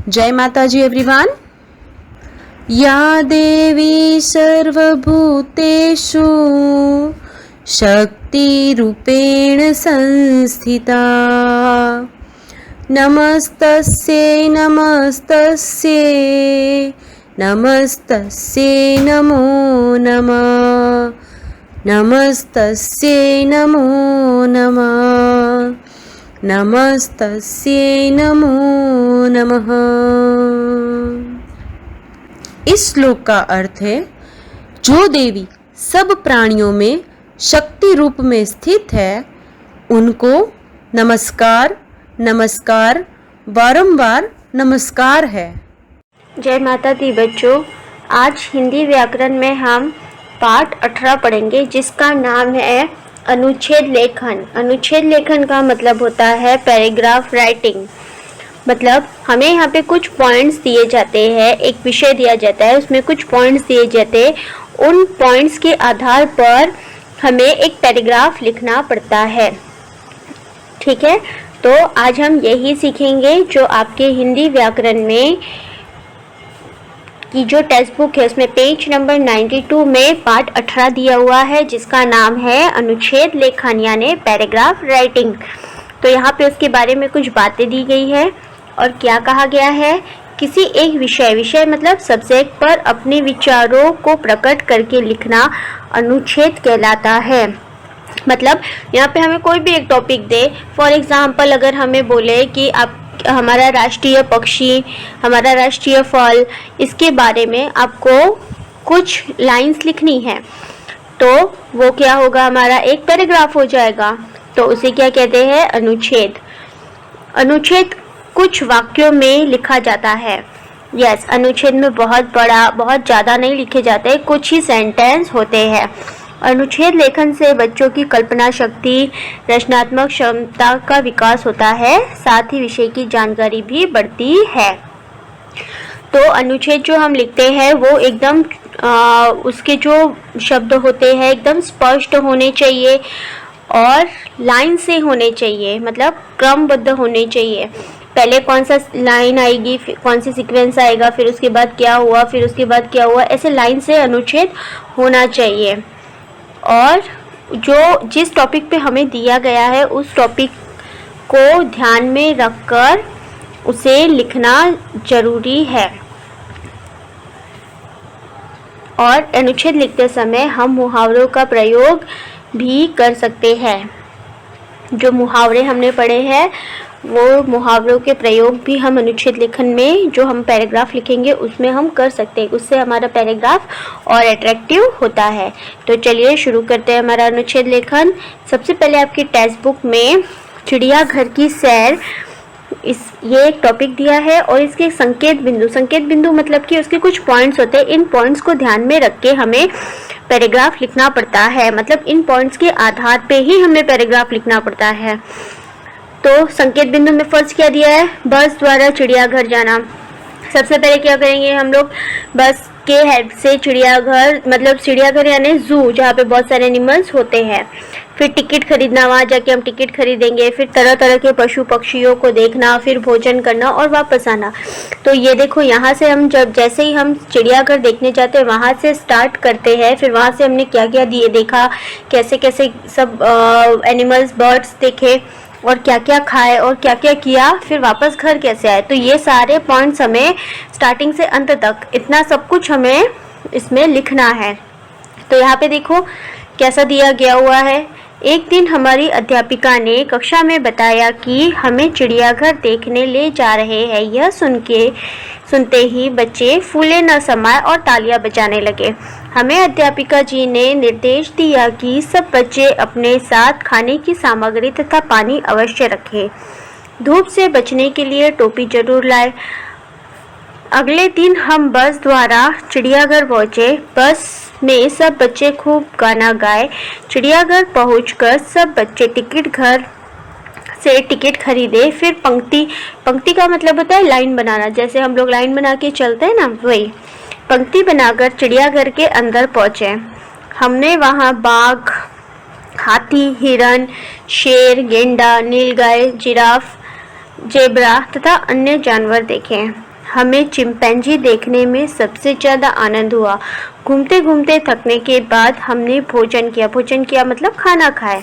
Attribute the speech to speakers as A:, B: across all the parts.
A: जय माता जी एवरीवन। या देवी सर्वभूतेषु शक्तिरूपेण संस्थिता नमस्तस्यै नमस्तस्यै नमस्तस्यै नमो नमः नमस्तस्यै नमो नमः नमस्तस्यै नमो नमः। इस श्लोक का अर्थ है, जो देवी सब प्राणियों में शक्ति रूप में स्थित है उनको नमस्कार नमस्कार बारंबार नमस्कार है।
B: जय माता दी बच्चों, आज हिंदी व्याकरण में हम पाठ 18 पढ़ेंगे जिसका नाम है अनुच्छेद लेखन। अनुच्छेद लेखन का मतलब होता है पैराग्राफ राइटिंग। मतलब हमें यहाँ पे कुछ पॉइंट्स दिए जाते हैं, एक विषय दिया जाता है, उसमें कुछ पॉइंट्स दिए जाते हैं। उन पॉइंट्स के आधार पर हमें एक पैराग्राफ लिखना पड़ता है। ठीक है, तो आज हम यही सीखेंगे जो आपके हिंदी व्याकरण में की जो टेक्स्ट बुक है उसमें पेज नंबर 92 में पाठ 18 दिया हुआ है जिसका नाम है अनुच्छेद लेखन यानी पैराग्राफ राइटिंग। तो यहाँ पे उसके बारे में कुछ बातें दी गई है और क्या कहा गया है, किसी एक विषय मतलब सब्जेक्ट पर अपने विचारों को प्रकट करके लिखना अनुच्छेद कहलाता है। मतलब यहाँ पे हमें कोई भी एक टॉपिक दे, फॉर एग्जाम्पल अगर हमें बोले कि आप हमारा राष्ट्रीय पक्षी, हमारा राष्ट्रीय फल, इसके बारे में आपको कुछ लाइंस लिखनी है तो वो क्या होगा, हमारा एक पैराग्राफ हो जाएगा। तो उसे क्या कहते हैं, अनुच्छेद। अनुच्छेद कुछ वाक्यों में लिखा जाता है। यस, अनुच्छेद में बहुत बड़ा, बहुत ज़्यादा नहीं लिखे जाते, कुछ ही सेंटेंस होते हैं। अनुच्छेद लेखन से बच्चों की कल्पना शक्ति, रचनात्मक क्षमता का विकास होता है, साथ ही विषय की जानकारी भी बढ़ती है। तो अनुच्छेद जो हम लिखते हैं वो एकदम उसके जो शब्द होते हैं एकदम स्पष्ट होने चाहिए और लाइन से होने चाहिए, मतलब क्रमबद्ध होने चाहिए। पहले कौन सा लाइन आएगी, कौन सी सीक्वेंस आएगा, फिर उसके बाद क्या हुआ, फिर उसके बाद क्या हुआ, ऐसे लाइन से अनुच्छेद होना चाहिए। और जो जिस टॉपिक पे हमें दिया गया है उस टॉपिक को ध्यान में रखकर उसे लिखना जरूरी है। और अनुच्छेद लिखते समय हम मुहावरों का प्रयोग भी कर सकते हैं। जो मुहावरे हमने पढ़े हैं वो मुहावरों के प्रयोग भी हम अनुच्छेद लेखन में जो हम पैराग्राफ लिखेंगे उसमें हम कर सकते हैं। उससे हमारा पैराग्राफ और अट्रैक्टिव होता है। तो चलिए शुरू करते हैं हमारा अनुच्छेद लेखन। सबसे पहले आपकी टेक्स्ट बुक में चिड़ियाघर की सैर ये एक टॉपिक दिया है और इसके संकेत बिंदु मतलब कि उसके कुछ पॉइंट्स होते हैं। इन पॉइंट्स को ध्यान में रख के हमें पैराग्राफ लिखना पड़ता है। मतलब इन पॉइंट्स के आधार पे ही हमें पैराग्राफ लिखना पड़ता है। तो संकेत बिंदु में फर्स्ट क्या दिया है, बस द्वारा चिड़ियाघर जाना। सबसे पहले क्या करेंगे हम लोग, बस के हेल्प से चिड़ियाघर, मतलब चिड़ियाघर यानी जू जहाँ पे बहुत सारे एनिमल्स होते हैं। फिर टिकट खरीदना, वहाँ जाके हम टिकट खरीदेंगे। फिर तरह तरह के पशु पक्षियों को देखना, फिर भोजन करना और वापस आना। तो ये देखो, यहाँ से हम जैसे ही हम चिड़ियाघर देखने जाते हैं वहाँ से स्टार्ट करते हैं। फिर वहाँ से हमने क्या क्या देखा, कैसे कैसे सब एनिमल्स, बर्ड्स देखे और क्या क्या खाए और क्या क्या किया, फिर वापस घर कैसे आए। तो ये सारे पॉइंट्स हमें स्टार्टिंग से अंत तक इतना सब कुछ हमें इसमें लिखना है। तो यहाँ पे देखो कैसा दिया गया हुआ है। एक दिन हमारी अध्यापिका ने कक्षा में बताया कि हमें चिड़ियाघर देखने ले जा रहे हैं। यह सुनते ही बच्चे फूले न समाये और तालियां बजाने लगे। हमें अध्यापिका जी ने निर्देश दिया कि सब बच्चे अपने साथ खाने की सामग्री तथा पानी अवश्य रखें। धूप से बचने के लिए टोपी जरूर लाएं। अगले दिन हम बस द्वारा चिड़ियाघर पहुँचे। बस में सब बच्चे खूब गाना गाए। चिड़ियाघर पहुंचकर सब बच्चे घर से टिकट खरीदे। फिर पंक्ति का मतलब होता है लाइन बनाना, जैसे हम लोग लाइन बना के चलते हैं ना, वही पंक्ति बनाकर चिड़ियाघर के अंदर पहुंचे। हमने वहां बाघ, हाथी, हिरन, शेर, गेंडा, नीलगाय, जिराफ, जेब्रा तथा अन्य जानवर देखे। हमें चिंपैंजी देखने में सबसे ज़्यादा आनंद हुआ। घूमते घूमते थकने के बाद हमने भोजन किया मतलब खाना खाए।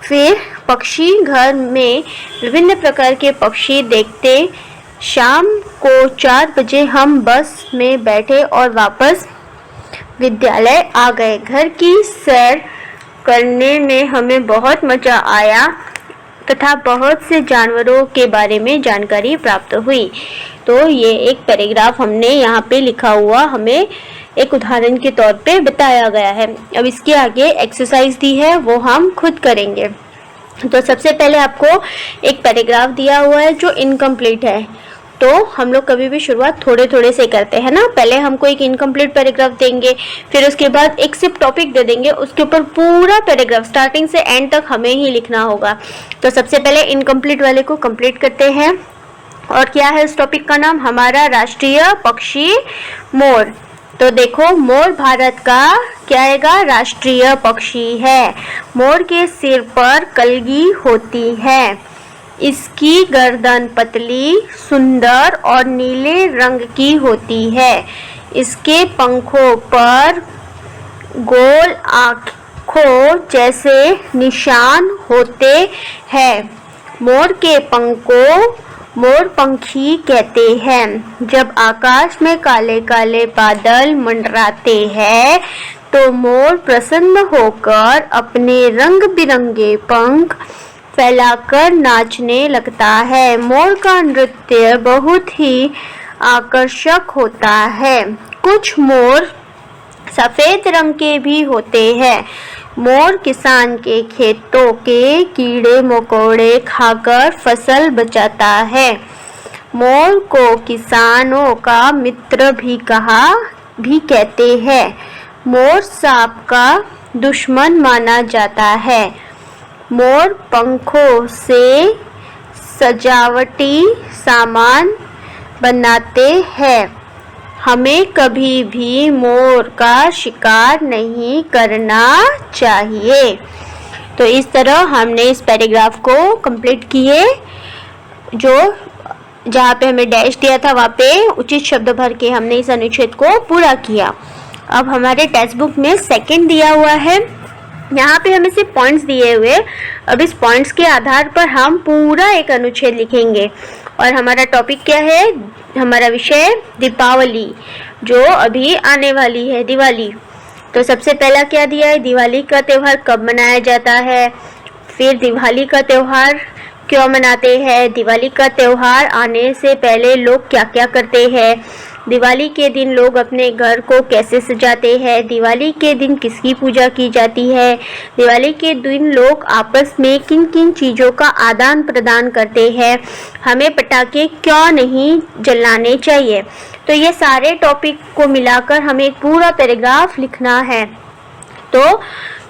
B: फिर पक्षी घर में विभिन्न प्रकार के पक्षी देखते। शाम को 4 बजे हम बस में बैठे और वापस विद्यालय आ गए। घर की सैर करने में हमें बहुत मज़ा आया तथा बहुत से जानवरों के बारे में जानकारी प्राप्त हुई। तो ये एक पैराग्राफ हमने यहाँ पे लिखा हुआ हमें एक उदाहरण के तौर पे बताया गया है। अब इसके आगे एक्सरसाइज दी है, वो हम खुद करेंगे। तो सबसे पहले आपको एक पैराग्राफ दिया हुआ है जो इनकम्प्लीट है। तो हम लोग कभी भी शुरुआत थोड़े थोड़े से करते हैं ना। पहले हमको एक इनकम्प्लीट पैराग्राफ देंगे, फिर उसके बाद एक सिर्फ टॉपिक दे देंगे, उसके ऊपर पूरा पैराग्राफ स्टार्टिंग से एंड तक हमें ही लिखना होगा। तो सबसे पहले इनकम्प्लीट वाले को कंप्लीट करते हैं। और क्या है उस टॉपिक का नाम? हमारा राष्ट्रीय पक्षी मोर। तो देखो, मोर भारत का क्या आएगा? राष्ट्रीय पक्षी है। मोर के सिर पर कलगी होती है। इसकी गर्दन पतली, सुंदर और नीले रंग की होती है। इसके पंखों पर गोल आँखों जैसे निशान होते हैं। मोर के पंख को मोरपंखी कहते हैं। जब आकाश में काले काले बादल मंडराते हैं तो मोर प्रसन्न होकर अपने रंग बिरंगे पंख फैलाकर नाचने लगता है। मोर का नृत्य बहुत ही आकर्षक होता है। कुछ मोर सफ़ेद रंग के भी होते हैं। मोर किसान के खेतों के कीड़े मकोड़े खाकर फसल बचाता है। मोर को किसानों का मित्र भी कहते हैं। मोर सांप का दुश्मन माना जाता है। मोर पंखों से सजावटी सामान बनाते हैं। हमें कभी भी मोर का शिकार नहीं करना चाहिए। तो इस तरह हमने इस पैराग्राफ को कंप्लीट किए। जो जहाँ पे हमें डैश दिया था वहाँ पे उचित शब्द भर के हमने इस अनुच्छेद को पूरा किया। अब हमारे टेक्स्ट बुक में सेकंड दिया हुआ है। यहाँ पे हमें सिर्फ पॉइंट्स दिए हुए। अब इस पॉइंट्स के आधार पर हम पूरा एक अनुच्छेद लिखेंगे। और हमारा टॉपिक क्या है? हमारा विषय दीपावली, जो अभी आने वाली है, दिवाली। तो सबसे पहला क्या दिया है? दिवाली का त्यौहार कब मनाया जाता है। फिर दिवाली का त्यौहार क्यों मनाते हैं। दिवाली का त्यौहार आने से पहले लोग क्या क्या करते हैं। दिवाली के दिन लोग अपने घर को कैसे सजाते हैं। दिवाली के दिन किसकी पूजा की जाती है। दिवाली के दिन लोग आपस में किन किन चीज़ों का आदान प्रदान करते हैं। हमें पटाखे क्यों नहीं जलाने चाहिए। तो ये सारे टॉपिक को मिलाकर हमें एक पूरा पैराग्राफ लिखना है। तो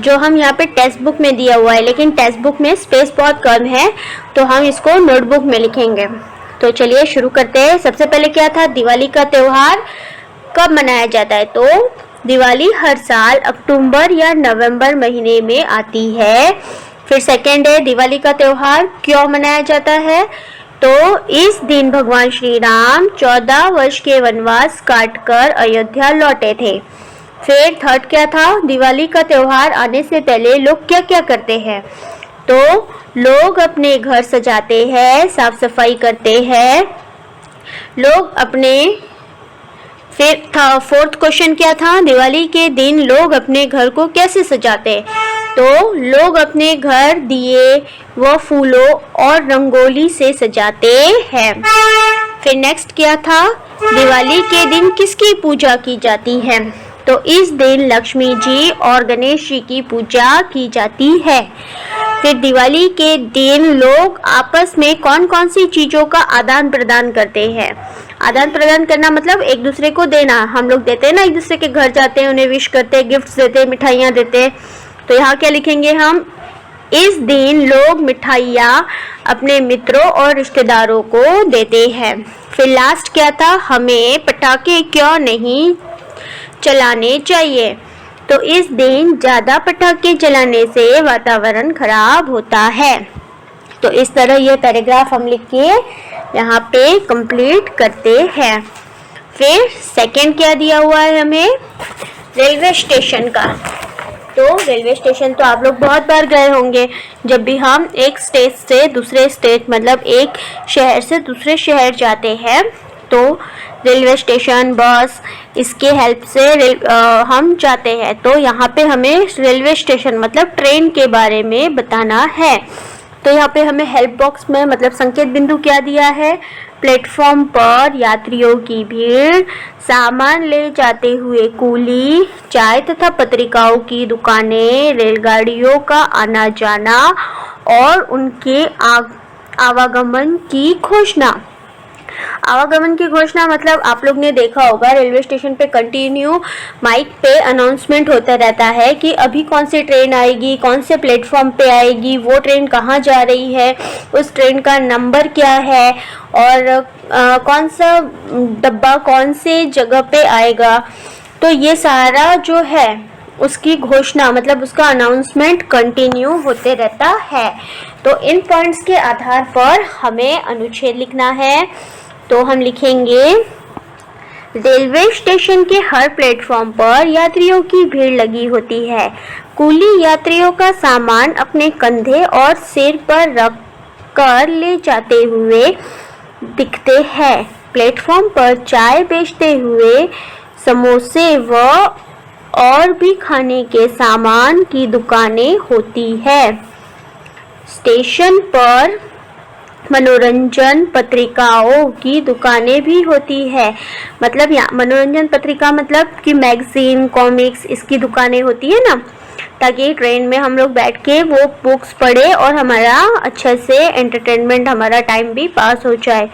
B: जो हम यहाँ पे टेक्स्ट बुक में दिया हुआ है, लेकिन टेक्स्ट बुक में स्पेस बहुत कम है, तो हम इसको नोटबुक में लिखेंगे। तो चलिए शुरू करते हैं। सबसे पहले क्या था? दिवाली का त्यौहार कब मनाया जाता है। तो दिवाली हर साल अक्टूबर या नवंबर महीने में आती है। फिर सेकंड है, दिवाली का त्यौहार क्यों मनाया जाता है। तो इस दिन भगवान श्री राम 14 वर्ष के वनवास काटकर अयोध्या लौटे थे। फिर थर्ड क्या था? दिवाली का त्यौहार आने से पहले लोग क्या क्या करते हैं। तो लोग अपने घर सजाते हैं, साफ सफाई करते हैं लोग अपने। फिर था फोर्थ क्वेश्चन क्या था? दिवाली के दिन लोग अपने घर को कैसे सजाते। तो लोग अपने घर दिए व फूलों और रंगोली से सजाते हैं। फिर नेक्स्ट क्या था? दिवाली के दिन किसकी पूजा की जाती है। तो इस दिन लक्ष्मी जी और गणेश जी की पूजा की जाती है। फिर दिवाली के दिन लोग आपस में कौन कौन सी चीज़ों का आदान प्रदान करते हैं। आदान प्रदान करना मतलब एक दूसरे को देना। हम लोग देते हैं ना, एक दूसरे के घर जाते हैं, उन्हें विश करते हैं, गिफ्ट्स देते हैं, मिठाइयाँ देते हैं। तो यहाँ क्या लिखेंगे हम? इस दिन लोग मिठाइयाँ अपने मित्रों और रिश्तेदारों को देते हैं। फिर लास्ट क्या था? हमें पटाखे क्यों नहीं चलाने चाहिए। तो इस दिन ज़्यादा पटाखे चलाने से वातावरण खराब होता है। तो इस तरह ये पैराग्राफ हम लिख के यहाँ पे कंप्लीट करते हैं। फिर सेकंड क्या दिया हुआ है हमें, रेलवे स्टेशन का। तो रेलवे स्टेशन तो आप लोग बहुत बार गए होंगे। जब भी हम एक स्टेट से दूसरे स्टेट मतलब एक शहर से दूसरे शहर जाते हैं तो रेलवे स्टेशन, बस, इसके हेल्प से हम जाते हैं। तो यहाँ पे हमें रेलवे स्टेशन मतलब ट्रेन के बारे में बताना है। तो यहाँ पे हमें हेल्प बॉक्स में मतलब संकेत बिंदु क्या दिया है, प्लेटफॉर्म पर यात्रियों की भीड़, सामान ले जाते हुए कूली, चाय तथा पत्रिकाओं की दुकानें, रेलगाड़ियों का आना जाना और उनके आवागमन की घोषणा। आवागमन की घोषणा मतलब आप लोग ने देखा होगा रेलवे स्टेशन पे कंटिन्यू माइक पे अनाउंसमेंट होता रहता है कि अभी कौन सी ट्रेन आएगी, कौन से प्लेटफॉर्म पे आएगी, वो ट्रेन कहाँ जा रही है, उस ट्रेन का नंबर क्या है और कौन सा डब्बा कौन से जगह पे आएगा। तो ये सारा जो है उसकी घोषणा मतलब उसका अनाउंसमेंट कंटिन्यू होते रहता है। तो इन पॉइंट्स के आधार पर हमें अनुच्छेद लिखना है। तो हम लिखेंगे, रेलवे स्टेशन के हर प्लेटफॉर्म पर यात्रियों की भीड़ लगी होती है। कूली यात्रियों का सामान अपने कंधे और सिर पर रख कर ले जाते हुए दिखते हैं। प्लेटफॉर्म पर चाय बेचते हुए, समोसे व और भी खाने के सामान की दुकानें होती है। स्टेशन पर मनोरंजन पत्रिकाओं की दुकानें भी होती है। मतलब यहाँ मनोरंजन पत्रिका मतलब कि मैगजीन, कॉमिक्स, इसकी दुकानें होती है ना, ताकि ट्रेन में हम लोग बैठ के वो बुक्स पढ़े और हमारा अच्छे से एंटरटेनमेंट, हमारा टाइम भी पास हो जाए।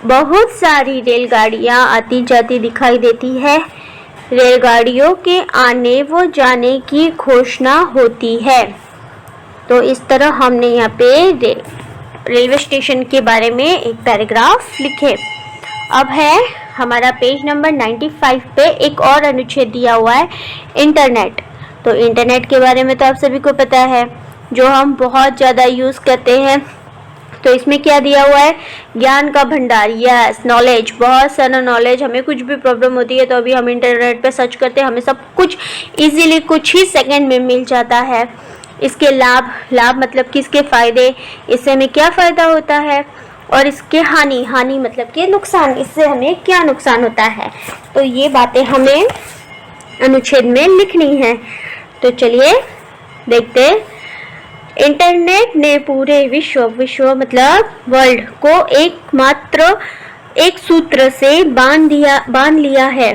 B: बहुत सारी रेलगाड़ियाँ आती जाती दिखाई देती है। रेलगाड़ियों के आने व जाने की घोषणा होती है। तो इस तरह हमने यहाँ पे रेलवे स्टेशन के बारे में एक पैराग्राफ लिखे। अब है हमारा पेज नंबर 95 पे एक और अनुच्छेद दिया हुआ है, इंटरनेट। तो इंटरनेट के बारे में तो आप सभी को पता है, जो हम बहुत ज़्यादा यूज़ करते हैं। तो इसमें क्या दिया हुआ है, ज्ञान का भंडार, यस, नॉलेज, बहुत सारा नॉलेज। हमें कुछ भी प्रॉब्लम होती है तो अभी हम इंटरनेट पे सर्च करते हैं, हमें सब कुछ इजीली कुछ ही सेकंड में मिल जाता है। इसके लाभ मतलब कि इसके फ़ायदे, इससे हमें क्या फ़ायदा होता है, और इसके हानि मतलब कि नुकसान, इससे हमें क्या नुकसान होता है। तो ये बातें हमें अनुच्छेद में लिखनी है। तो चलिए देखते हैं। इंटरनेट ने पूरे विश्व मतलब वर्ल्ड को एक सूत्र से बांध लिया है।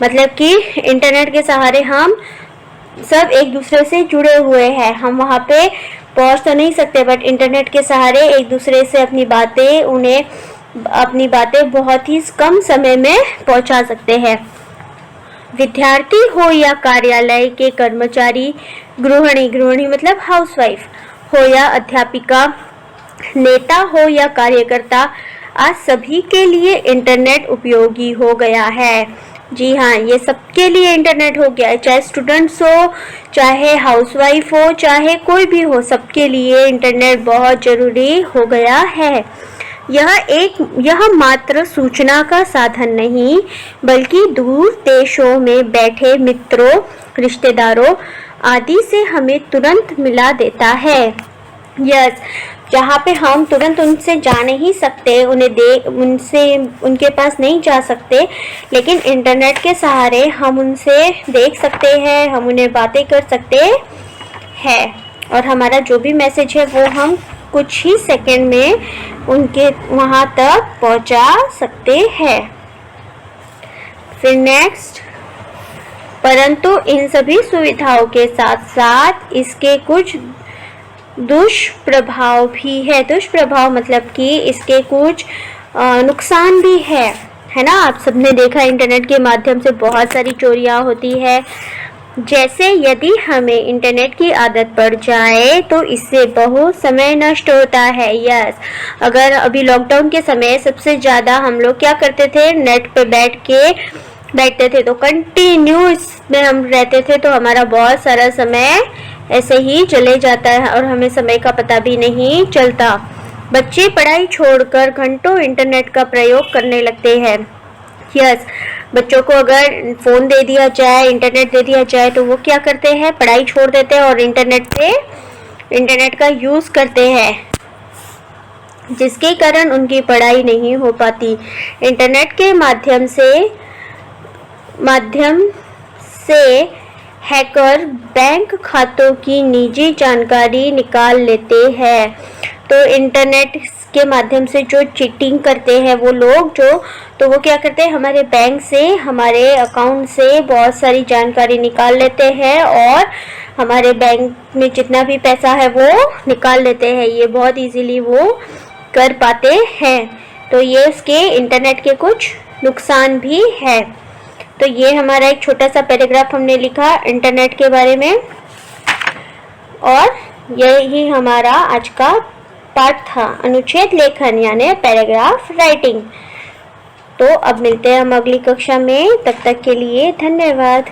B: मतलब कि इंटरनेट के सहारे हम सब एक दूसरे से जुड़े हुए हैं। हम वहाँ पे पहुँच तो नहीं सकते, बट इंटरनेट के सहारे एक दूसरे से अपनी बातें बहुत ही कम समय में पहुँचा सकते हैं। विद्यार्थी हो या कार्यालय के कर्मचारी, गृहिणी मतलब हाउसवाइफ हो या अध्यापिका, नेता हो या कार्यकर्ता, आज सभी के लिए इंटरनेट उपयोगी हो गया है। जी हाँ, ये सबके लिए इंटरनेट हो गया है, चाहे स्टूडेंट्स हो, चाहे हाउसवाइफ हो, चाहे कोई भी हो, सबके लिए इंटरनेट बहुत ज़रूरी हो गया है। यह मात्र सूचना का साधन नहीं, बल्कि दूर देशों में बैठे मित्रों, रिश्तेदारों आदि से हमें तुरंत मिला देता है। यस, जहाँ पे हम तुरंत उनसे जा नहीं सकते, उनके पास नहीं जा सकते, लेकिन इंटरनेट के सहारे हम उनसे देख सकते हैं, हम उन्हें बातें कर सकते हैं, और हमारा जो भी मैसेज है वो हम कुछ ही सेकंड में उनके वहाँ तक पहुँचा सकते हैं। फिर नेक्स्ट, परंतु इन सभी सुविधाओं के साथ साथ इसके कुछ दुष्प्रभाव भी है। दुष्प्रभाव मतलब कि इसके कुछ नुकसान भी है ना। आप सबने देखा इंटरनेट के माध्यम से बहुत सारी चोरियां होती है। जैसे यदि हमें इंटरनेट की आदत पड़ जाए तो इससे बहुत समय नष्ट होता है। यस, अगर अभी लॉकडाउन के समय सबसे ज़्यादा हम लोग क्या करते थे, नेट पे बैठते थे, तो कंटिन्यू इसमें हम रहते थे, तो हमारा बहुत सारा समय ऐसे ही चले जाता है और हमें समय का पता भी नहीं चलता। बच्चे पढ़ाई छोड़कर घंटों इंटरनेट का प्रयोग करने लगते हैं। यस, बच्चों को अगर फ़ोन दे दिया जाए, इंटरनेट दे दिया जाए तो वो क्या करते हैं, पढ़ाई छोड़ देते हैं और इंटरनेट का यूज़ करते हैं, जिसके कारण उनकी पढ़ाई नहीं हो पाती। इंटरनेट के माध्यम से हैकर बैंक खातों की निजी जानकारी निकाल लेते हैं। तो इंटरनेट के माध्यम से जो चीटिंग करते हैं वो लोग तो वो क्या करते हैं, हमारे बैंक से, हमारे अकाउंट से बहुत सारी जानकारी निकाल लेते हैं और हमारे बैंक में जितना भी पैसा है वो निकाल लेते हैं। ये बहुत इजीली वो कर पाते हैं। तो ये इसके इंटरनेट के कुछ नुकसान भी है। तो ये हमारा एक छोटा सा पैराग्राफ हमने लिखा इंटरनेट के बारे में, और यही हमारा आज का पाठ था, अनुच्छेद लेखन यानी पैराग्राफ राइटिंग। तो अब मिलते हैं हम अगली कक्षा में, तब तक के लिए धन्यवाद।